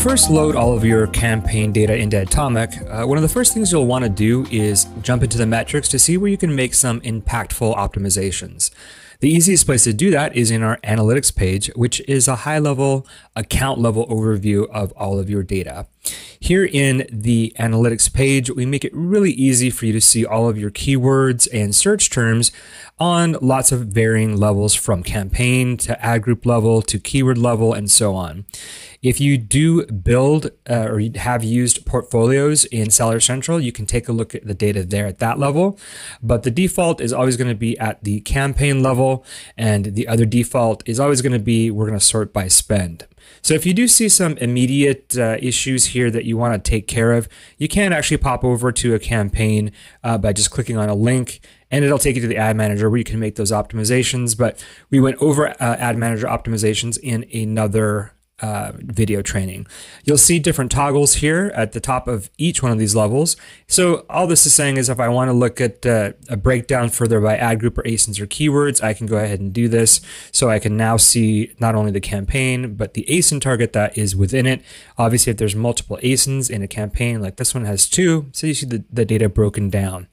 first load all of your campaign data into Adtomic, one of the first things you'll want to do is jump into the metrics to see where you can make some impactful optimizations. The easiest place to do that is in our analytics page, which is a high-level, account-level overview of all of your data. Here in the analytics page, we make it really easy for you to see all of your keywords and search terms on lots of varying levels, from campaign to ad group level to keyword level and so on. If you do build or you have used portfolios in Seller Central, you can take a look at the data there at that level. But the default is always going to be at the campaign level, and the other default is always going to be we're going to sort by spend. So if you do see some immediate issues here that you want to take care of, you can actually pop over to a campaign by just clicking on a link, and it'll take you to the Ad Manager where you can make those optimizations. But we went over Ad Manager optimizations in another video training. You'll see different toggles here at the top of each one of these levels. So all this is saying is if I want to look at a breakdown further by ad group or ASINs or keywords, I can go ahead and do this. So I can now see not only the campaign, but the ASIN target that is within it. Obviously, if there's multiple ASINs in a campaign, like this one has 2, so you see the data broken down.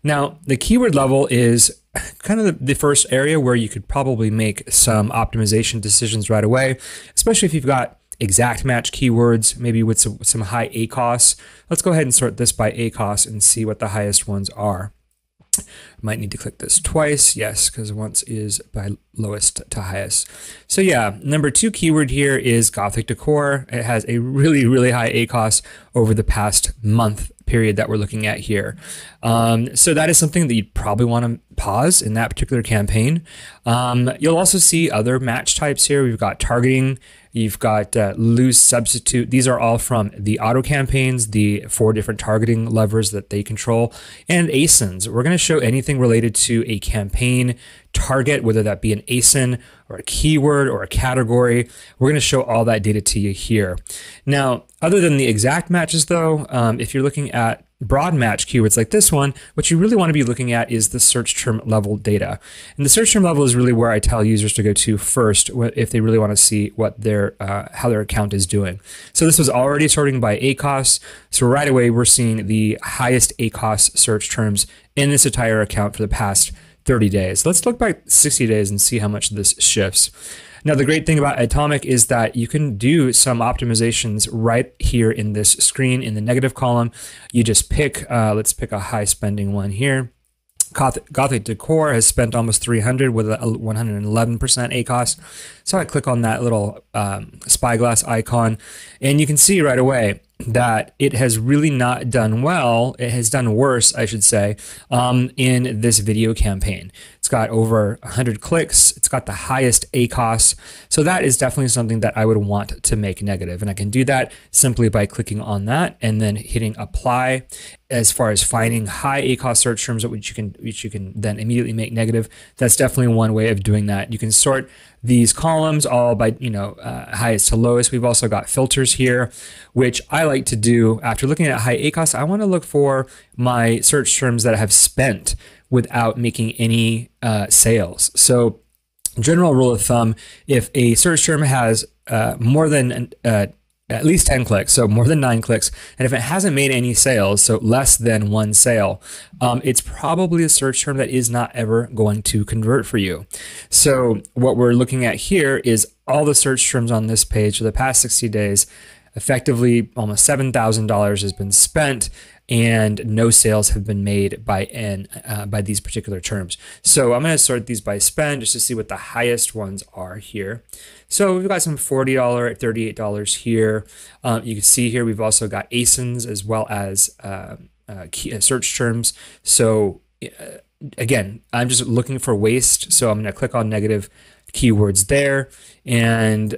Now, the keyword level is kind of the first area where you could probably make some optimization decisions right away, especially if you've got exact match keywords, maybe with some high ACOS. Let's go ahead and sort this by ACOS and see what the highest ones are. Might need to click this twice. Yes, because once is by lowest to highest. So yeah, number 2 keyword here is Gothic decor. It has a really, really high ACOS over the past month period that we're looking at here. So that is something that you'd probably want to pause in that particular campaign. You'll also see other match types here. We've got targeting, you've got lose substitute. These are all from the auto campaigns, the 4 different targeting levers that they control, and ASINs. We're going to show anything related to a campaign target, whether that be an ASIN or a keyword or a category. We're going to show all that data to you here. Now, other than the exact matches though, if you're looking at broad match keywords like this one, what you really want to be looking at is the search term level data. And the search term level is really where I tell users to go to first if they really want to see what how their account is doing. So this was already sorting by ACOS. So right away, we're seeing the highest ACOS search terms in this entire account for the past 30 days. Let's look back 60 days and see how much this shifts. Now, the great thing about Adtomic is that you can do some optimizations right here in this screen in the negative column. You just pick, let's pick a high spending one here. Gothic decor has spent almost 300 with a 111% ACOS. So I click on that little spyglass icon, and you can see right away that it has really not done well. It has done worse, I should say, in this video campaign. It's got over 100 clicks. It's got the highest ACOS. So that is definitely something that I would want to make negative. And I can do that simply by clicking on that and then hitting apply. As far as finding high ACOS search terms, which you can then immediately make negative, that's definitely one way of doing that. You can sort these columns all by highest to lowest. We've also got filters here, which I like to do after looking at high ACOS. I want to look for my search terms that have spent without making any sales. So general rule of thumb, if a search term has more than at least 10 clicks, so more than 9 clicks, and if it hasn't made any sales, so less than 1 sale, it's probably a search term that is not ever going to convert for you. So what we're looking at here is all the search terms on this page for the past 60 days. Effectively, almost $7,000 has been spent, and no sales have been made by these particular terms. So I'm going to sort these by spend just to see what the highest ones are here. So we've got some $40 at $38 here. You can see here we've also got ASINs as well as search terms. So again, I'm just looking for waste. So I'm going to click on negative keywords there, and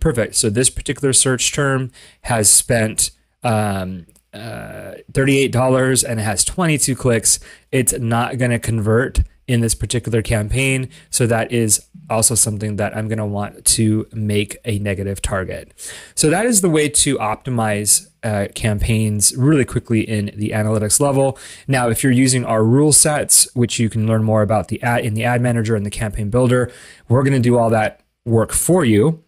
perfect. So this particular search term has spent $38 and it has 22 clicks. It's not going to convert in this particular campaign. So that is also something that I'm going to want to make a negative target. So that is the way to optimize campaigns really quickly in the analytics level. Now, if you're using our rule sets, which you can learn more about in the ad manager and the campaign builder, we're going to do all that work for you.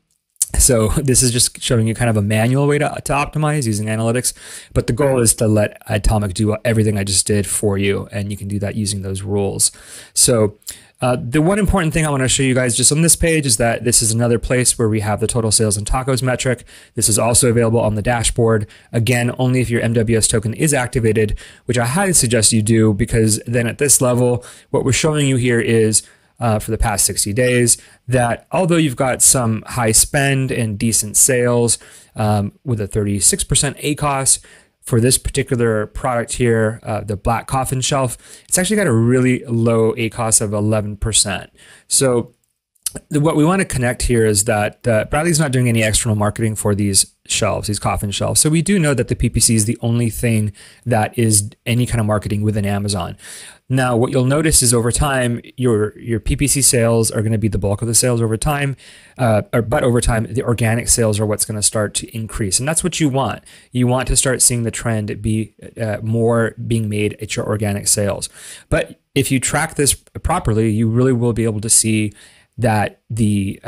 So this is just showing you kind of a manual way to optimize using analytics, but the goal is to let Adtomic do everything I just did for you, and you can do that using those rules. So the one important thing I want to show you guys just on this page is that this is another place where we have the total sales and tacos metric. This is also available on the dashboard. Again, only if your MWS token is activated, which I highly suggest you do, because then at this level, what we're showing you here is for the past 60 days, that although you've got some high spend and decent sales with a 36% ACOS, for this particular product here, the black coffin shelf, it's actually got a really low ACOS of 11%. So what we want to connect here is that Bradley's not doing any external marketing for these shelves, these coffin shelves. So we do know that the PPC is the only thing that is any kind of marketing within Amazon. Now, what you'll notice is over time, your PPC sales are going to be the bulk of the sales over time, but over time, the organic sales are what's going to start to increase. And that's what you want. You want to start seeing the trend be more being made at your organic sales. But if you track this properly, you really will be able to see that the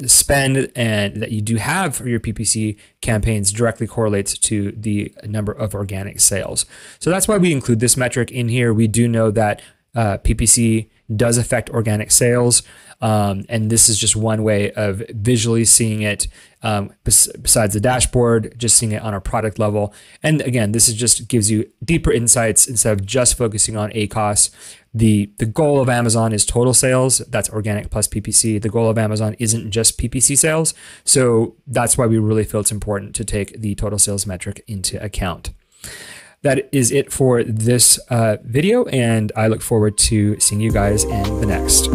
spend and that you do have for your PPC campaigns directly correlates to the number of organic sales. So that's why we include this metric in here. We do know that PPC does affect organic sales. And this is just one way of visually seeing it besides the dashboard, just seeing it on a product level. And again, this is just gives you deeper insights instead of just focusing on ACOS. The goal of Amazon is total sales. That's organic plus PPC. The goal of Amazon isn't just PPC sales. So that's why we really feel it's important to take the total sales metric into account. That is it for this video, and I look forward to seeing you guys in the next.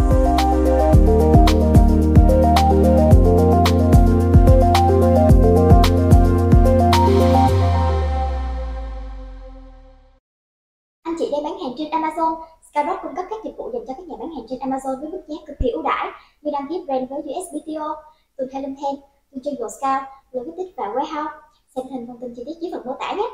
Anh chị đang bán hàng trên Amazon. Skyrock cung cấp các dịch vụ dành cho các nhà bán hàng trên Amazon với mức giá cực kỳ ưu đãi như đăng ký brand với USBTO, từ Helium10, từ Trên Scout, Logistics và Warehouse. Xem thêm thông tin chi tiết dưới phần mô tả nhé.